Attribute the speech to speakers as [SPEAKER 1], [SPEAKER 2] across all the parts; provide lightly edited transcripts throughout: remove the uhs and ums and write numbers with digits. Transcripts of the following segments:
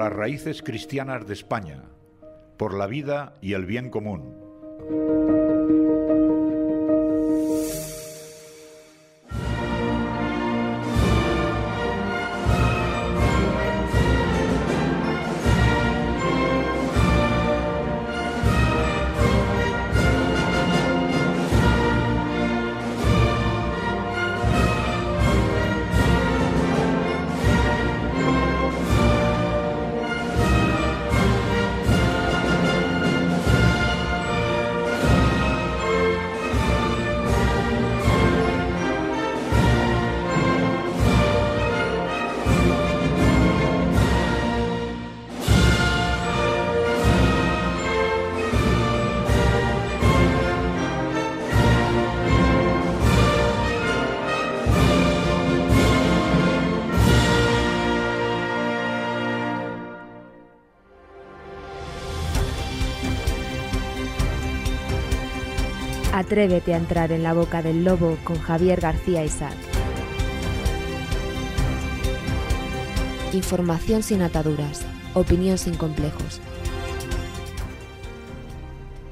[SPEAKER 1] las raíces cristianas de España, por la vida y el bien común.
[SPEAKER 2] Atrévete a entrar en la boca del lobo con Javier García Isaac. Información sin ataduras, opinión sin complejos.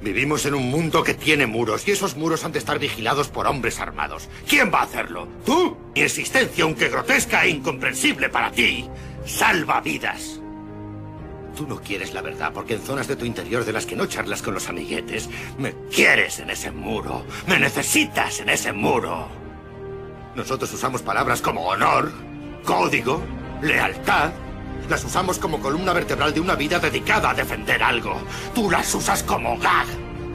[SPEAKER 3] Vivimos en un mundo que tiene muros y esos muros han de estar vigilados por hombres armados. ¿Quién va a hacerlo? ¿Tú? Mi existencia, aunque grotesca e incomprensible para ti, salva vidas. Tú no quieres la verdad porque en zonas de tu interior de las que no charlas con los amiguetes, me quieres en ese muro, me necesitas en ese muro. Nosotros usamos palabras como honor, código, lealtad. Las usamos como columna vertebral de una vida dedicada a defender algo. Tú las usas como gag.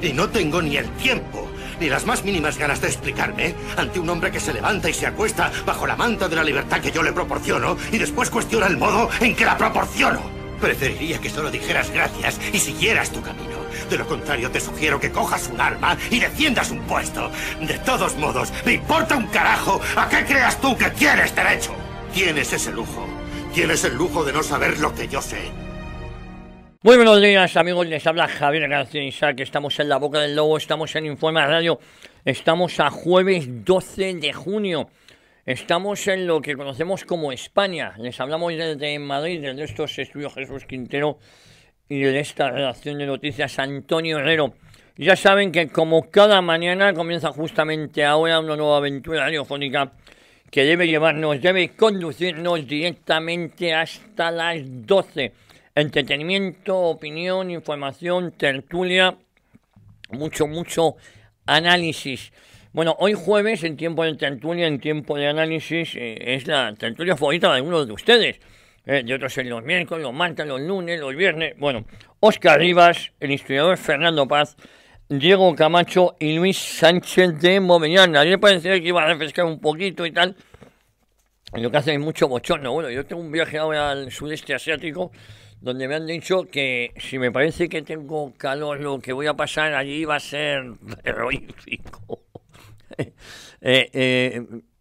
[SPEAKER 3] Y no tengo ni el tiempo, ni las más mínimas ganas de explicarme ante un hombre que se levanta y se acuesta bajo la manta de la libertad que yo le proporciono y después cuestiona el modo en que la proporciono. Preferiría que solo dijeras gracias y siguieras tu camino. De lo contrario, te sugiero que cojas un arma y defiendas un puesto. De todos modos, me importa un carajo a qué creas tú que tienes derecho. Tienes ese lujo. Tienes el lujo de no saber lo que yo sé.
[SPEAKER 4] Muy buenos días, amigos. Les habla Javier García Isaac. Estamos en la boca del lobo, estamos en Informa Radio. Estamos a jueves 12 de junio. Estamos en lo que conocemos como España. Les hablamos desde Madrid, desde estos estudios Jesús Quintero y de esta redacción de noticias Antonio Herrero. Ya saben que como cada mañana comienza justamente ahora una nueva aventura radiofónica que debe conducirnos directamente hasta las 12. Entretenimiento, opinión, información, tertulia, mucho análisis. Bueno, hoy jueves, en tiempo de tertulia, en tiempo de análisis, es la tertulia favorita de algunos de ustedes. De otros en los miércoles, los martes, los lunes, los viernes. Bueno, Óscar Rivas, el historiador Fernando Paz, Diego Camacho y Luis Sánchez de Movellana. A mí me parecía que iba a refrescar un poquito y tal. Lo que hace es mucho bochorno. Bueno, yo tengo un viaje ahora al sudeste asiático, donde me han dicho que si me parece que tengo calor, lo que voy a pasar allí va a ser terrorífico.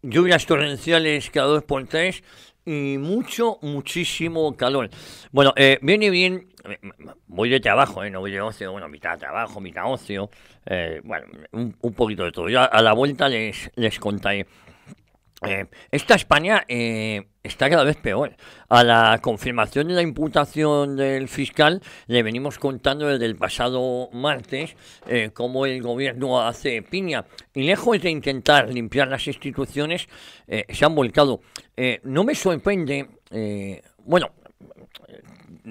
[SPEAKER 4] Lluvias torrenciales cada 2x3 y muchísimo calor. Bueno, viene bien, voy de trabajo, no voy de ocio, bueno, mitad trabajo, mitad ocio, bueno, un poquito de todo. Ya a la vuelta les contaré. Esta España está cada vez peor. A la confirmación de la imputación del fiscal le venimos contando desde el pasado martes cómo el gobierno hace piña. Y lejos de intentar limpiar las instituciones, se han volcado. No me sorprende,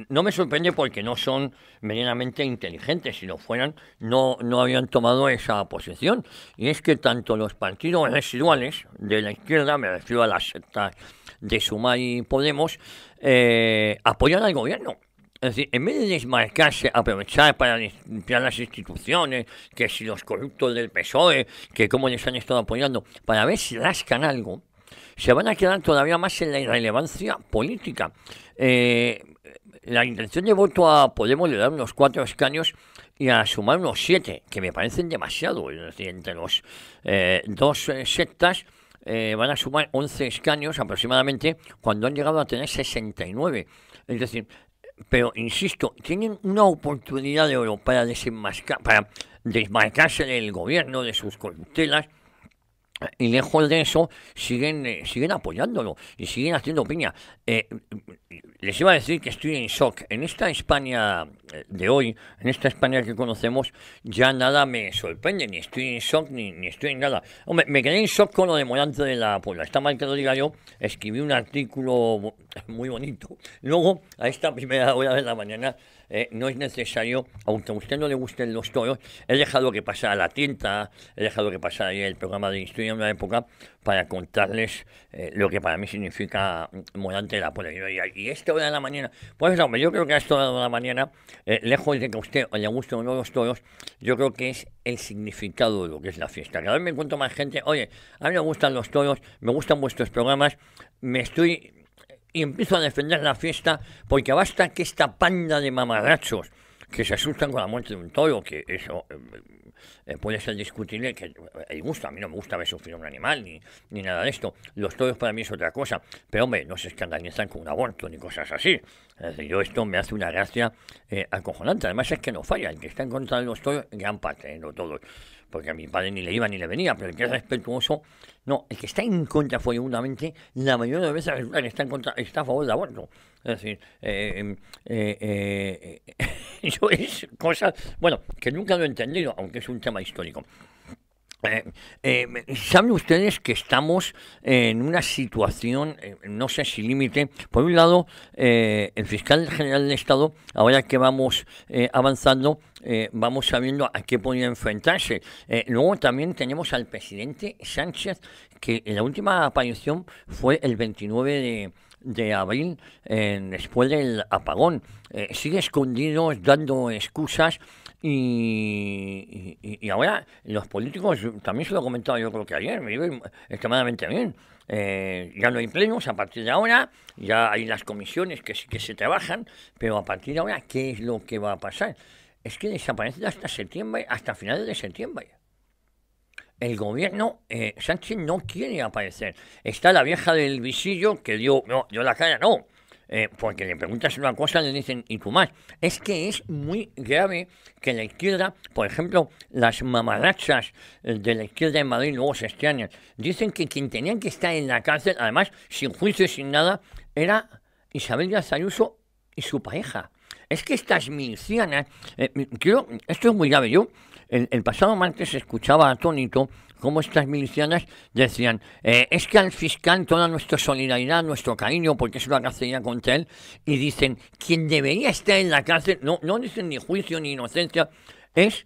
[SPEAKER 4] no me sorprende porque no son medianamente inteligentes. Si lo fueran, no habían tomado esa posición. Y es que tanto los partidos residuales de la izquierda, me refiero a las sectas de Sumar y Podemos, apoyan al gobierno. Es decir, en vez de desmarcarse, aprovechar para limpiar las instituciones, que si los corruptos del PSOE, que cómo les han estado apoyando, para ver si rascan algo, se van a quedar todavía más en la irrelevancia política. La intención de voto a Podemos le da unos 4 escaños y a Sumar unos 7, que me parecen demasiado. Es decir, entre los dos sectas van a sumar 11 escaños aproximadamente, cuando han llegado a tener 69. Es decir, pero insisto, tienen una oportunidad de oro para desmarcarse del gobierno, de sus corruptelas. Y lejos de eso, siguen apoyándolo y siguen haciendo piña. les iba a decir que estoy en shock. En esta España de hoy, en esta España que conocemos, ya nada me sorprende, ni estoy en shock, ni estoy en nada. Hombre, me quedé en shock con lo de Morante de la Puebla. Está mal que lo diga yo, escribí un artículo muy bonito. Luego, a esta primera hora de la mañana, no es necesario, aunque a usted no le gusten los toros, he dejado que pasara la tinta, he dejado que pasara ahí el programa de Historia en una época para contarles lo que para mí significa Morante de la Puebla. Y esta hora de la mañana, pues hombre, yo creo que a esta hora de la mañana, lejos de que a usted le gusten o no los toros, yo creo que es el significado de lo que es la fiesta. Cada vez me encuentro más gente, oye, a mí me gustan los toros, me gustan vuestros programas, y empiezo a defender la fiesta porque basta que esta panda de mamarrachos que se asustan con la muerte de un toro, que eso puede ser discutible, que el gusto, a mí no me gusta ver sufrir a un animal ni nada de esto. Los toros para mí es otra cosa, pero hombre, no se escandalizan con un aborto ni cosas así. Es decir, esto me hace una gracia acojonante. Además es que no falla, el que está en contra de los toros, gran parte, no todos, porque a mi padre ni le iba ni le venía, pero el que es respetuoso, no, el que está en contra seguramente, la mayoría de veces resulta que está a favor del aborto. Es decir, eso es cosas, bueno, que nunca lo he entendido, aunque es un tema histórico. ¿Saben ustedes que estamos en una situación, no sé si límite? Por un lado, el fiscal general del Estado, ahora que vamos avanzando, vamos sabiendo a qué podría enfrentarse. Luego también tenemos al presidente Sánchez, que en la última aparición fue el 29 de abril, después del apagón. Sigue escondido, dando excusas. Y ahora los políticos, también se lo he comentado yo creo que ayer, me viven extremadamente bien. Ya no hay plenos a partir de ahora, ya hay las comisiones que sí que se trabajan, pero a partir de ahora, ¿qué es lo que va a pasar? Es que desaparecen hasta septiembre, hasta finales de septiembre. El gobierno, Sánchez no quiere aparecer. Está la vieja del visillo que dio la cara, no. Porque le preguntas una cosa y le dicen, ¿y tú más? Es que es muy grave que la izquierda, por ejemplo, las mamarrachas de la izquierda en Madrid luego se extrañan. Dicen que quien tenían que estar en la cárcel, además, sin juicio, sin nada, era Isabel Díaz Ayuso y su pareja. Es que estas milicianas, esto es muy grave. Yo, el pasado martes escuchaba atónito cómo estas milicianas decían, es que al fiscal toda nuestra solidaridad, nuestro cariño, porque es una cacería contra él, y dicen, quien debería estar en la cárcel, no dicen ni juicio ni inocencia, es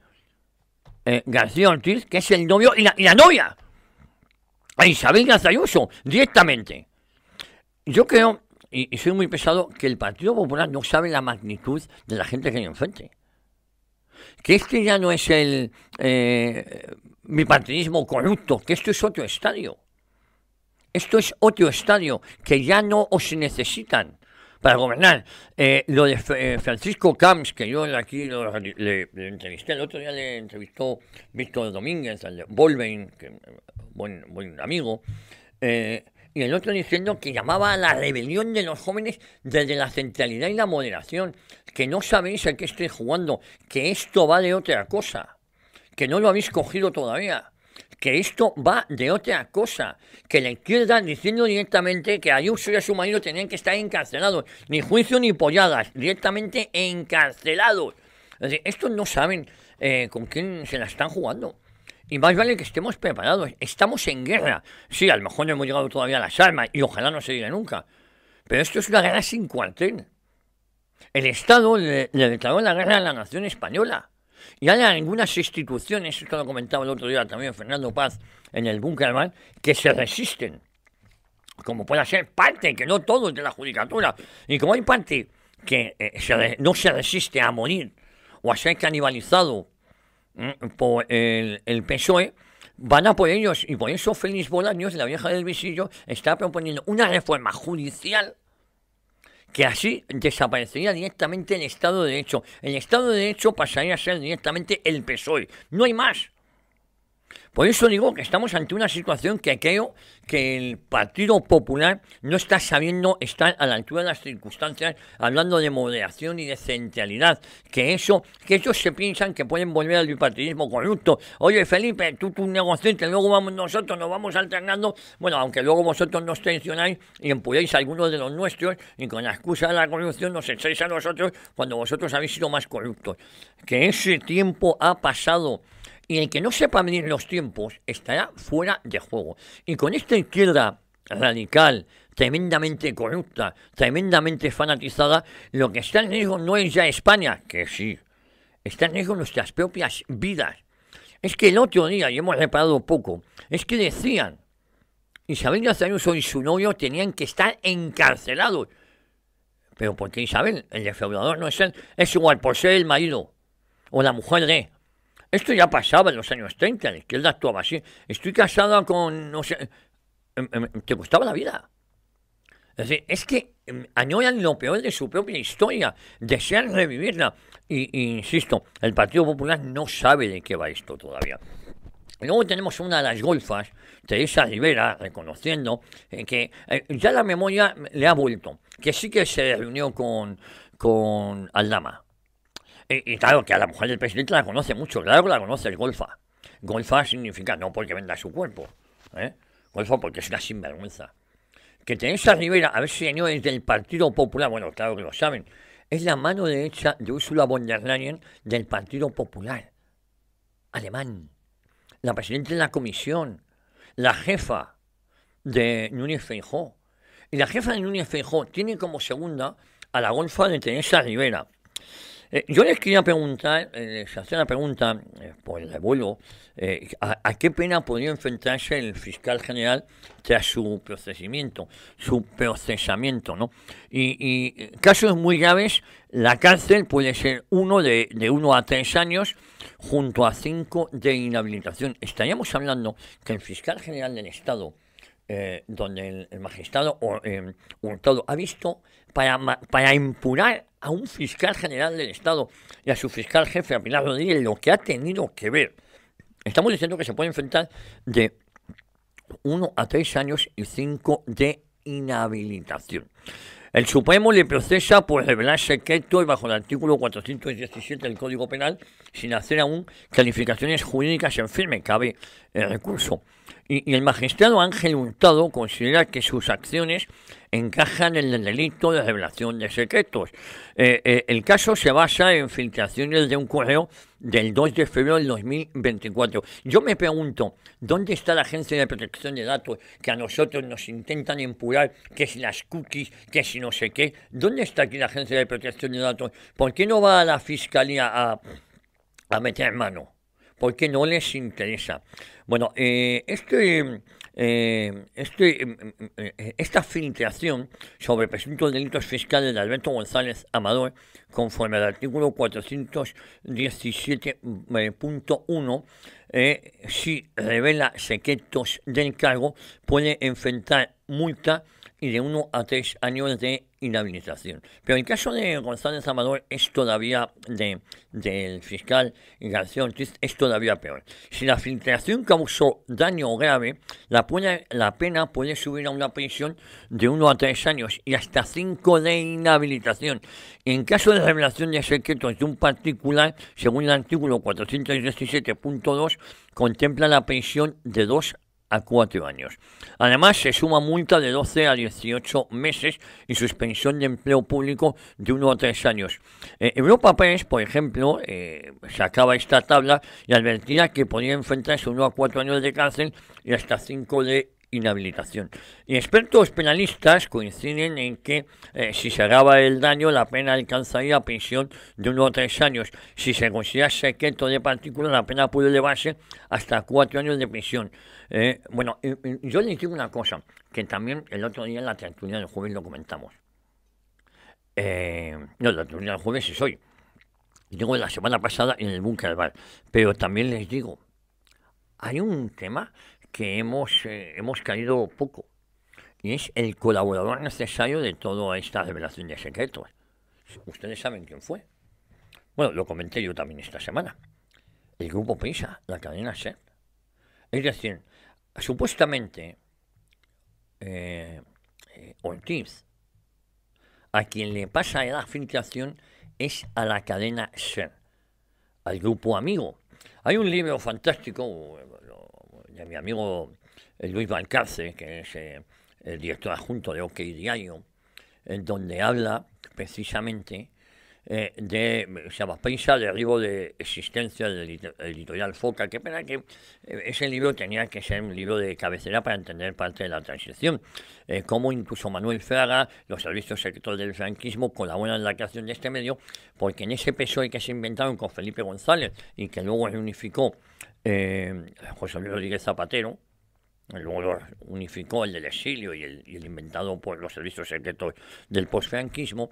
[SPEAKER 4] García Ortiz, que es el novio, y la novia, a Isabel Díaz Ayuso, directamente. Yo creo, y soy muy pesado, que el Partido Popular no sabe la magnitud de la gente que hay enfrente. Que este ya no es el bipartidismo corrupto, que esto es otro estadio. Esto es otro estadio, que ya no os necesitan para gobernar. Lo de Francisco Camps, que yo aquí le entrevisté, el otro día le entrevistó Víctor Domínguez, el de Volvein, que buen amigo, y el otro diciendo que llamaba a la rebelión de los jóvenes desde la centralidad y la moderación, que no sabéis a qué estoy jugando, que esto va de otra cosa, que no lo habéis cogido todavía, que esto va de otra cosa, que la izquierda diciendo directamente que Ayuso y a su marido tenían que estar encarcelados, ni juicio ni polladas, directamente encarcelados. Es decir, estos no saben con quién se la están jugando. Y más vale que estemos preparados. Estamos en guerra. Sí, a lo mejor no hemos llegado todavía a las armas y ojalá no se llegue nunca. Pero esto es una guerra sin cuartel. El Estado le declaró la guerra a la nación española. Y hay algunas instituciones, esto lo comentaba el otro día también Fernando Paz en el Bunkerman, que se resisten. Como pueda ser parte, que no todos, de la judicatura. Y como hay parte que no se resiste a morir o a ser canibalizado por el PSOE, van a por ellos, y por eso Félix Bolaños, la vieja del visillo, está proponiendo una reforma judicial que así desaparecería directamente el Estado de Derecho. El Estado de Derecho pasaría a ser directamente el PSOE, no hay más. Por eso digo que estamos ante una situación que creo que el Partido Popular no está sabiendo estar a la altura de las circunstancias, hablando de moderación y de centralidad, que ellos se piensan que pueden volver al bipartidismo corrupto. Oye, Felipe, tú negociaste, luego vamos nosotros, nos vamos alternando, bueno, aunque luego vosotros nos tensionáis y empujáis a algunos de los nuestros y con la excusa de la corrupción nos echáis a nosotros cuando vosotros habéis sido más corruptos. Que ese tiempo ha pasado. Y el que no sepa medir los tiempos estará fuera de juego. Y con esta izquierda radical, tremendamente corrupta, tremendamente fanatizada, lo que está en riesgo no es ya España, que sí, está en riesgo nuestras propias vidas. Es que el otro día, y hemos reparado poco, es que decían, Isabel Díaz Ayuso y su novio tenían que estar encarcelados. Pero ¿por qué Isabel? El defraudador no es él, es igual por ser el marido o la mujer de... Esto ya pasaba en los años 30, la izquierda actuaba así. Estoy casada con, no sé, te costaba la vida. Es decir, es que añoran lo peor de su propia historia, desean revivirla. Y insisto, el Partido Popular no sabe de qué va esto todavía. Y luego tenemos una de las golfas, Teresa Rivera, reconociendo que ya la memoria le ha vuelto, que sí que se reunió con Aldama. Y claro, que a la mujer del presidente la conoce mucho, claro que la conoce, el golfa. Golfa significa no porque venda su cuerpo, golfa porque es una sinvergüenza. Que Teresa Rivera, a ver si señores del Partido Popular, bueno, claro que lo saben, es la mano derecha de Ursula von der Leyen del Partido Popular alemán. La presidenta de la comisión, la jefa de Núñez Feijóo. Y la jefa de Núñez Feijóo tiene como segunda a la golfa de Teresa Rivera. Yo les quería preguntar, les hacía la pregunta, por el revuelo, a qué pena podría enfrentarse el fiscal general tras su procesamiento, ¿no? Y casos muy graves, la cárcel puede ser de 1 a 3 años, junto a 5 de inhabilitación. Estaríamos hablando que el fiscal general del Estado, donde el magistrado Hurtado ha visto para impurar a un fiscal general del Estado y a su fiscal jefe, a Pilar Rodríguez, lo que ha tenido que ver. Estamos diciendo que se puede enfrentar de 1 a 3 años y 5 de inhabilitación. El Supremo le procesa por revelar secreto y bajo el artículo 417 del Código Penal, sin hacer aún calificaciones jurídicas en firme, cabe el recurso. Y el magistrado Ángel Hurtado considera que sus acciones encajan en el delito de revelación de secretos. El caso se basa en filtraciones de un correo del 2 de febrero del 2024. Yo me pregunto, ¿dónde está la Agencia de Protección de Datos que a nosotros nos intentan empujar, que si las cookies, que si no sé qué? ¿Dónde está aquí la Agencia de Protección de Datos? ¿Por qué no va a la Fiscalía a meter mano? Porque no les interesa. Bueno, esta filtración sobre presuntos delitos fiscales de Alberto González Amador, conforme al artículo 417.1, si revela secretos del cargo, puede enfrentar multa y de 1 a 3 años de inhabilitación. Pero el caso de González Amador es todavía, del fiscal García Ortiz, es todavía peor. Si la filtración causó daño grave, la pena puede subir a una prisión de 1 a 3 años y hasta 5 de inhabilitación. En caso de revelación de secretos de un particular, según el artículo 417.2, contempla la prisión de 2 a 4 años. Además, se suma multa de 12 a 18 meses y suspensión de empleo público de 1 a 3 años. Europa Press, por ejemplo, sacaba esta tabla y advertía que podía enfrentarse 1 a 4 años de cárcel y hasta 5 de inhabilitación. Y expertos penalistas coinciden en que si se agrava el daño, la pena alcanzaría prisión de 1 a 3 años. Si se considera secreto de particular, la pena puede elevarse hasta 4 años de prisión. Yo les digo una cosa, que también el otro día en la tertulia del jueves lo comentamos. La tertulia del jueves es hoy. Digo, la semana pasada en el Búnker Bar. Pero también les digo, hay un tema que hemos caído poco, y es el colaborador necesario de toda esta revelación de secretos. Ustedes saben quién fue. Bueno, lo comenté yo también esta semana. El grupo Prisa, la cadena SER. Es decir, supuestamente Ortiz, a quien le pasa la filtración es a la cadena SER, al grupo Amigo. Hay un libro fantástico de mi amigo Luis Valcarce, que es el director adjunto de OK Diario, en donde habla precisamente se llama Prisa, derribo de existencia del editorial Foca. Qué pena que ese libro tenía que ser un libro de cabecera para entender parte de la transición. Cómo incluso Manuel Fraga, los servicios secretos del franquismo colaboran en la creación de este medio, porque en ese PSOE que se inventaron con Felipe González y que luego reunificó José Luis Rodríguez Zapatero, luego lo unificó el del exilio y el inventado por los servicios secretos del posfranquismo,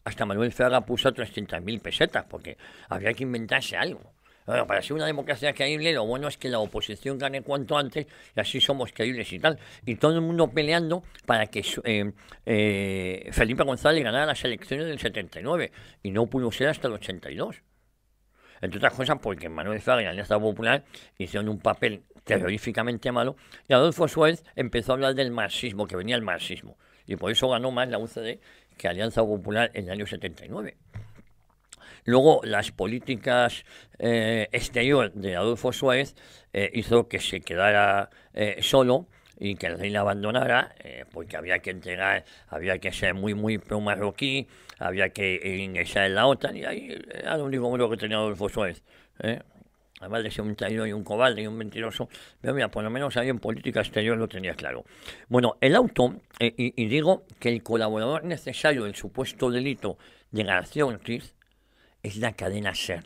[SPEAKER 4] hasta Manuel Fraga puso 300.000 pesetas, porque había que inventarse algo. Bueno, para ser una democracia creíble, lo bueno es que la oposición gane cuanto antes y así somos creíbles y tal. Y todo el mundo peleando para que Felipe González ganara las elecciones del 79 y no pudo ser hasta el 82. Entre otras cosas porque Manuel Fraga y la Alianza Popular hicieron un papel terroríficamente malo y Adolfo Suárez empezó a hablar del marxismo, que venía el marxismo. Y por eso ganó más la UCD que Alianza Popular en el año 79. Luego, las políticas exteriores de Adolfo Suárez hizo que se quedara solo y que el rey la abandonara, porque había que entregar, había que ser muy pro-marroquí, había que ingresar en la OTAN, y ahí era lo único bueno que tenía Adolfo Suárez. Además de ser un traidor y un cobarde y un mentiroso, pero mira, por lo menos ahí en política exterior lo tenía claro. Bueno, el auto, y digo que el colaborador necesario del supuesto delito de García Ortiz es la cadena SER.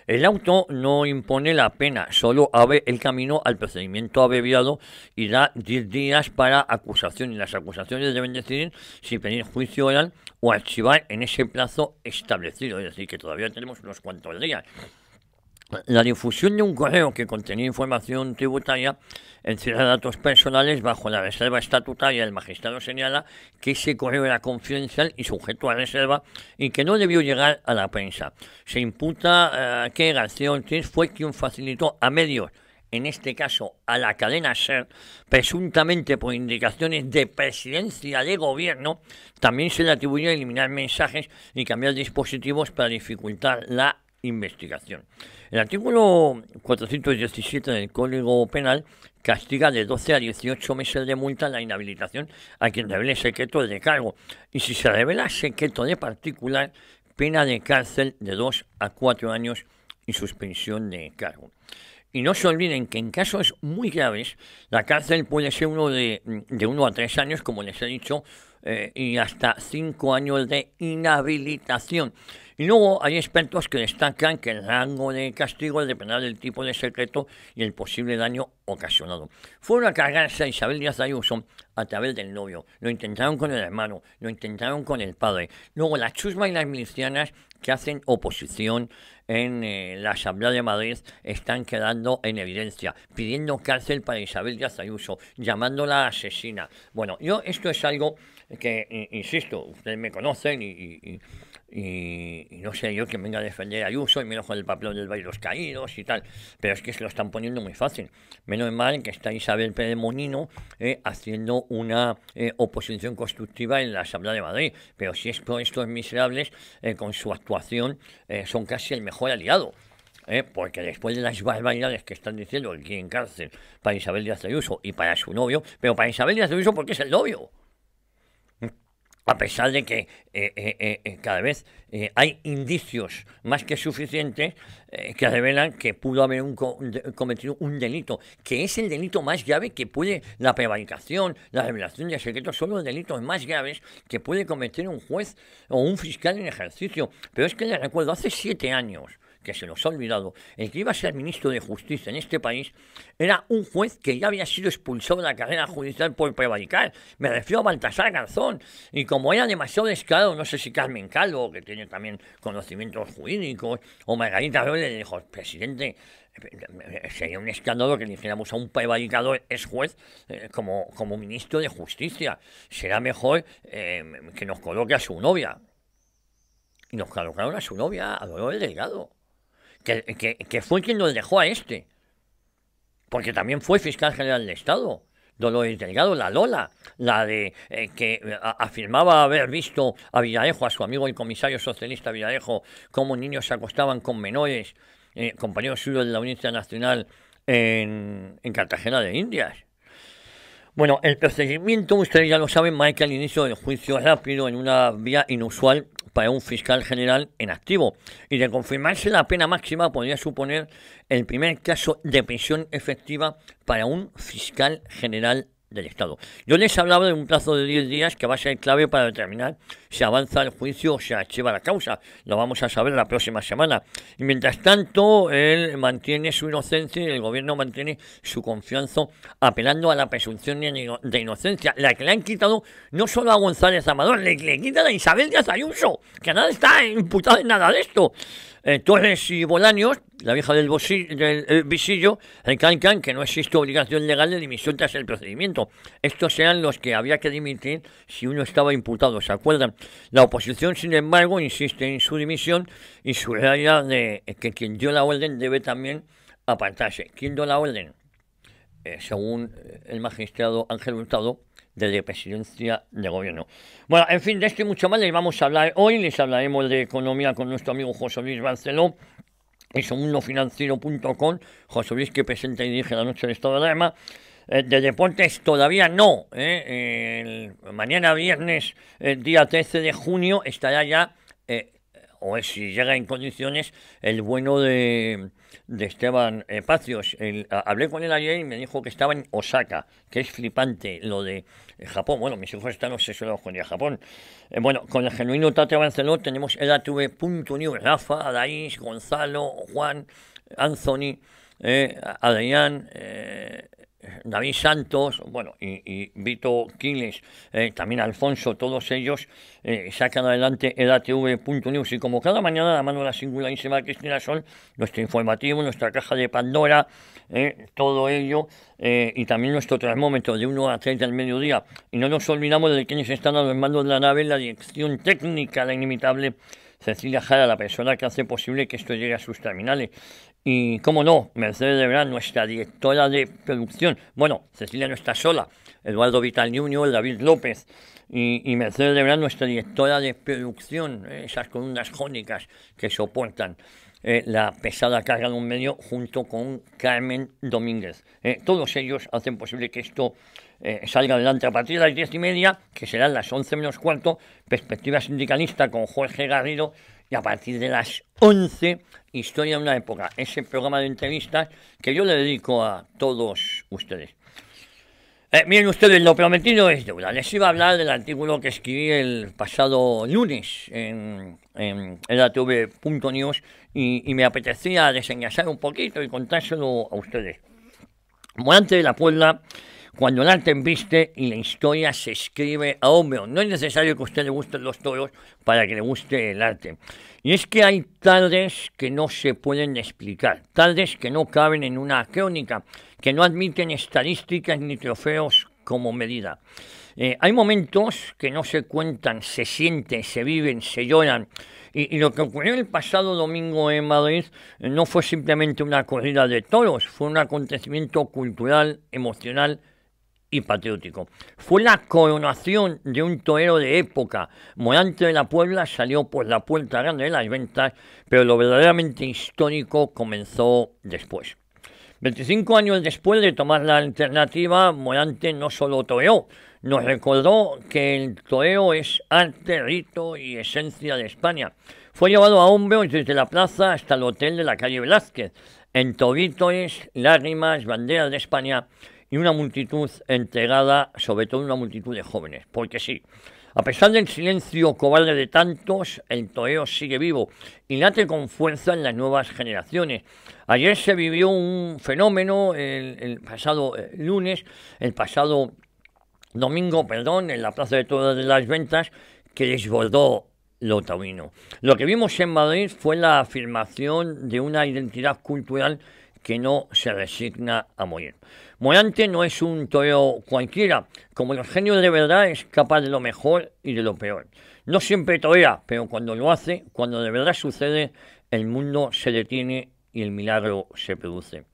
[SPEAKER 4] El auto no impone la pena, solo abre el camino al procedimiento abreviado y da 10 días para acusación, y las acusaciones deben decidir si pedir juicio oral o archivar en ese plazo establecido, es decir, que todavía tenemos unos cuantos días. La difusión de un correo que contenía información tributaria encierra datos personales bajo la reserva estatutaria. El magistrado señala que ese correo era confidencial y sujeto a reserva y que no debió llegar a la prensa. Se imputa que García Ortiz fue quien facilitó a medios, en este caso a la cadena SER, presuntamente por indicaciones de presidencia de gobierno. También se le atribuyó eliminar mensajes y cambiar dispositivos para dificultar la investigación. El artículo 417 del Código Penal castiga de 12 a 18 meses de multa la inhabilitación a quien revele secreto de cargo, y si se revela secreto de particular, pena de cárcel de 2 a 4 años y suspensión de cargo. Y no se olviden que en casos muy graves la cárcel puede ser de 1 a 3 años, como les he dicho, y hasta 5 años de inhabilitación. Y luego hay expertos que destacan que el rango de castigo dependerá del tipo de secreto y el posible daño ocasionado. Fueron a cargarse a Isabel Díaz Ayuso a través del novio, lo intentaron con el hermano, lo intentaron con el padre. Luego la chusma y las milicianas que hacen oposición en la Asamblea de Madrid están quedando en evidencia, pidiendo cárcel para Isabel Díaz Ayuso, llamándola asesina. Bueno, esto es algo que, insisto, ustedes me conocen y no sé yo que venga a defender a Ayuso y menos con el papel del Valle de los Caídos y tal, pero es que se lo están poniendo muy fácil. Menos mal que está Isabel Pérez Molino haciendo una oposición constructiva en la Asamblea de Madrid, pero si es por estos miserables, con su actuación son casi el mejor aliado. Porque después de las barbaridades que están diciendo que quieren cárcel para Isabel Díaz Ayuso y para su novio, pero para Isabel Díaz Ayuso porque es el novio. A pesar de que cada vez hay indicios más que suficientes que revelan que pudo haber cometido un delito, que es el delito más grave que puede, la prevaricación, la revelación de secretos, son los delitos más graves que puede cometer un juez o un fiscal en ejercicio. Pero es que les recuerdo, hace 7 años, que se nos ha olvidado, el que iba a ser ministro de Justicia en este país era un juez que ya había sido expulsado de la carrera judicial por prevaricar. Me refiero a Baltasar Garzón. Y como era demasiado descarado, no sé si Carmen Calvo, que tiene también conocimientos jurídicos, o Margarita Robles, le dijo: presidente, sería un escándalo que dijéramos a un prevaricador ex juez como ministro de Justicia. Será mejor que nos coloque a su novia. Y nos colocaron a su novia, a Dolores Delgado. Que fue quien nos dejó a este. porque también fue fiscal general de Estado. Dolores Delgado, la Lola, la de que afirmaba haber visto a Villarejo, a su amigo el comisario socialista Villarejo, cómo niños se acostaban con menores, compañeros suyos de la Unidad Nacional en Cartagena de Indias. Bueno, el procedimiento, ustedes ya lo saben, marca el inicio del juicio rápido en una vía inusual para un fiscal general en activo. Y de confirmarse la pena máxima podría suponer el primer caso de prisión efectiva para un fiscal general del Estado. Yo les hablaba de un plazo de 10 días que va a ser clave para determinar si avanza el juicio o se archiva la causa. Lo vamos a saber la próxima semana. Y mientras tanto, él mantiene su inocencia y el gobierno mantiene su confianza apelando a la presunción de inocencia, la que le han quitado no solo a González Amador, le quitan a Isabel Díaz Ayuso, que nada está imputada en nada de esto. Torres y Bolaños, la vieja del visillo, recalcan que no existe obligación legal de dimisión tras el procedimiento. Estos eran los que había que dimitir si uno estaba imputado, ¿se acuerdan? La oposición, sin embargo, insiste en su dimisión y subraya de que quien dio la orden debe también apartarse. ¿Quién dio la orden? Según el magistrado Ángel Hurtado, de la presidencia de gobierno. Bueno, en fin, de esto y mucho más les vamos a hablar hoy. Les hablaremos de economía con nuestro amigo José Luis Barceló, en segundofinanciero.com. José Luis, que presenta y dirige la noche del estado de alarma. De deportes todavía no. Mañana viernes, día 13 de junio, estará ya, o si llega en condiciones, el bueno de Esteban Pacios. Hablé con él ayer y me dijo que estaba en Osaka, que es flipante lo de Japón. Bueno, mis hijos están obsesionados con ir a Japón. Bueno, con el genuino Tate Barceló tenemos edatv.news, Rafa, Adaís, Gonzalo, Juan, Anthony, Adrián, David Santos, bueno, y Vito Quiles, también Alfonso, todos ellos sacan adelante edatv.news. Y como cada mañana, la mano de la singularísima Cristina Sol, nuestro informativo, nuestra caja de Pandora, todo ello, y también nuestro termómetro de 1 a 3 del mediodía. Y no nos olvidamos de quienes están a los mandos de la nave, la dirección técnica, la inimitable Cecilia Jara, la persona que hace posible que esto llegue a sus terminales. Y, cómo no, Mercedes de Verán, nuestra directora de producción. Bueno, Cecilia no está sola. Eduardo Vital Jr., David López y Mercedes de Verán, nuestra directora de producción. Esas columnas jónicas que soportan la pesada carga de un medio junto con Carmen Domínguez. Todos ellos hacen posible que esto salga adelante. A partir de las 10:30, que serán las 11 menos cuarto, Perspectiva Sindicalista con Jorge Garrido. Y a partir de las 11, Historia de una época, ese programa de entrevistas que yo le dedico a todos ustedes. Miren ustedes, lo prometido es deuda. Les iba a hablar del artículo que escribí el pasado lunes en edatv.news y me apetecía desengrasar un poquito y contárselo a ustedes. Morante de la Puebla, cuando el arte embiste y la historia se escribe a hombro. No es necesario que a usted le gusten los toros para que le guste el arte. Y es que hay tardes que no se pueden explicar, tardes que no caben en una crónica, que no admiten estadísticas ni trofeos como medida. Hay momentos que no se cuentan, se sienten, se viven, se lloran. Y lo que ocurrió el pasado domingo en Madrid no fue simplemente una corrida de toros, fue un acontecimiento cultural, emocional y patriótico. Fue la coronación de un torero de época. Morante de la Puebla salió por la puerta grande de las ventas, pero lo verdaderamente histórico comenzó después. 25 años después de tomar la alternativa, Morante no solo toreó, nos recordó que el toreo es arte, rito y esencia de España. Fue llevado a hombros desde la plaza hasta el hotel de la calle Velázquez, entre vítores, lágrimas, banderas de España y una multitud entregada, sobre todo una multitud de jóvenes. Porque sí, a pesar del silencio cobarde de tantos, el toreo sigue vivo y late con fuerza en las nuevas generaciones. Ayer se vivió un fenómeno, el pasado domingo, en la Plaza de Toros de las Ventas, que desbordó lo taurino. Lo que vimos en Madrid fue la afirmación de una identidad cultural que no se resigna a morir. Morante no es un torero cualquiera, como los genios de verdad es capaz de lo mejor y de lo peor. No siempre torea, pero cuando lo hace, cuando de verdad sucede, el mundo se detiene y el milagro se produce.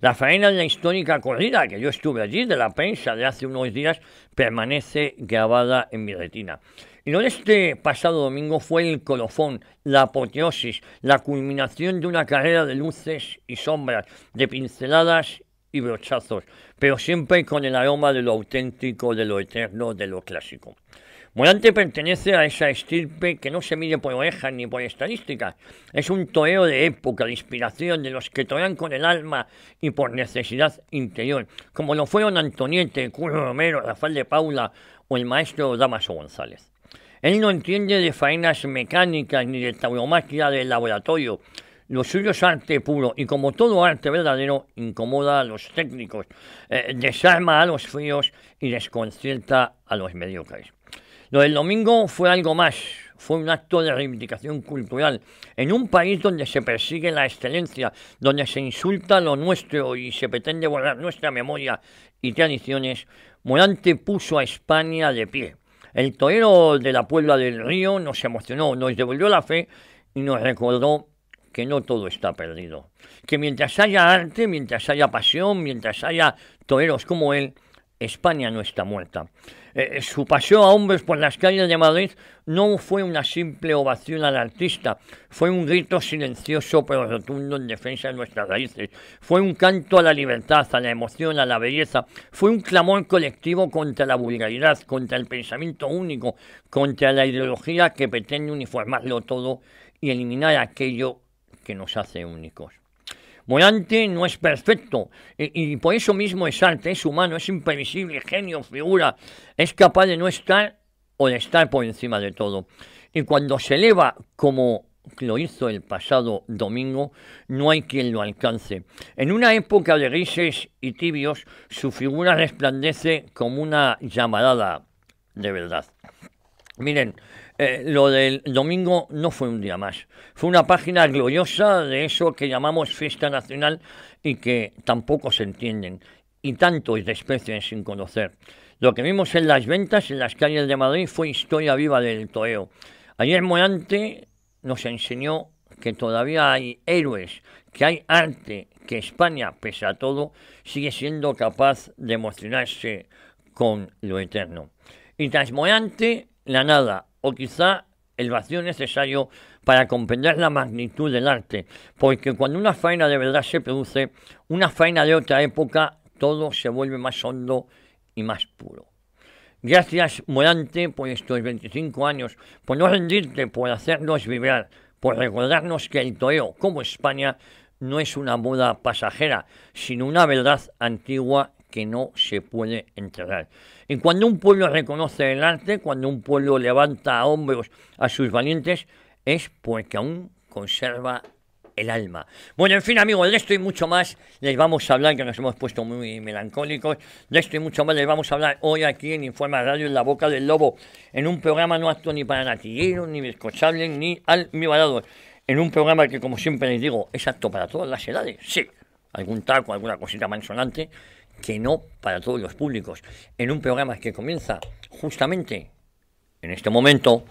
[SPEAKER 4] La faena de la histórica corrida, que yo estuve allí, de la prensa de hace unos días, permanece grabada en mi retina. Y lo de este pasado domingo fue el colofón, la apoteosis, la culminación de una carrera de luces y sombras, de pinceladas y brochazos, pero siempre con el aroma de lo auténtico, de lo eterno, de lo clásico. Morante pertenece a esa estirpe que no se mide por orejas ni por estadísticas. Es un torero de época, de inspiración, de los que torean con el alma y por necesidad interior, como lo fueron Antoniete, Curro Romero, Rafael de Paula o el maestro Dámaso González. Él no entiende de faenas mecánicas ni de tauromaquia de laboratorio. Lo suyo es arte puro y, como todo arte verdadero, incomoda a los técnicos, desarma a los fríos y desconcierta a los mediocres. Lo del domingo fue algo más, fue un acto de reivindicación cultural. En un país donde se persigue la excelencia, donde se insulta lo nuestro y se pretende borrar nuestra memoria y tradiciones, Morante puso a España de pie. El torero de la Puebla del Río nos emocionó, nos devolvió la fe y nos recordó que no todo está perdido. Que mientras haya arte, mientras haya pasión, mientras haya toreros como él, España no está muerta. Su paseo a hombres por las calles de Madrid no fue una simple ovación al artista, fue un grito silencioso pero rotundo en defensa de nuestras raíces, fue un canto a la libertad, a la emoción, a la belleza, fue un clamor colectivo contra la vulgaridad, contra el pensamiento único, contra la ideología que pretende uniformarlo todo y eliminar aquello que nos hace únicos. Morante no es perfecto y por eso mismo es arte, es humano, es imprevisible, genio, figura, es capaz de no estar o de estar por encima de todo. Y cuando se eleva como lo hizo el pasado domingo, no hay quien lo alcance. En una época de grises y tibios, su figura resplandece como una llamarada de verdad. Miren, lo del domingo no fue un día más, fue una página gloriosa de eso que llamamos fiesta nacional y que tampoco se entienden, y tantos desprecian sin conocer. Lo que vimos en las ventas en las calles de Madrid fue historia viva del toreo. Ayer Morante nos enseñó que todavía hay héroes, que hay arte, que España, pese a todo, sigue siendo capaz de emocionarse con lo eterno. Y tras Morante, la nada, o quizá el vacío necesario para comprender la magnitud del arte, porque cuando una faena de verdad se produce, una faena de otra época, todo se vuelve más hondo y más puro. Gracias, Morante, por estos 25 años, por no rendirte, por hacernos vibrar, por recordarnos que el toreo, como España, no es una moda pasajera, sino una verdad antigua que no se puede enterrar. Y cuando un pueblo reconoce el arte, cuando un pueblo levanta a hombros a sus valientes, es porque aún conserva el alma. Bueno, en fin, amigos, de esto y mucho más les vamos a hablar, que nos hemos puesto muy melancólicos. De esto y mucho más les vamos a hablar hoy aquí en Informa Radio, en La Boca del Lobo, en un programa no apto ni para natilleros, ni bizcochables, ni almibarados. En un programa que, como siempre les digo, es apto para todas las edades. Sí, algún taco, alguna cosita malsonante, que no para todos los públicos. En un programa que comienza justamente en este momento.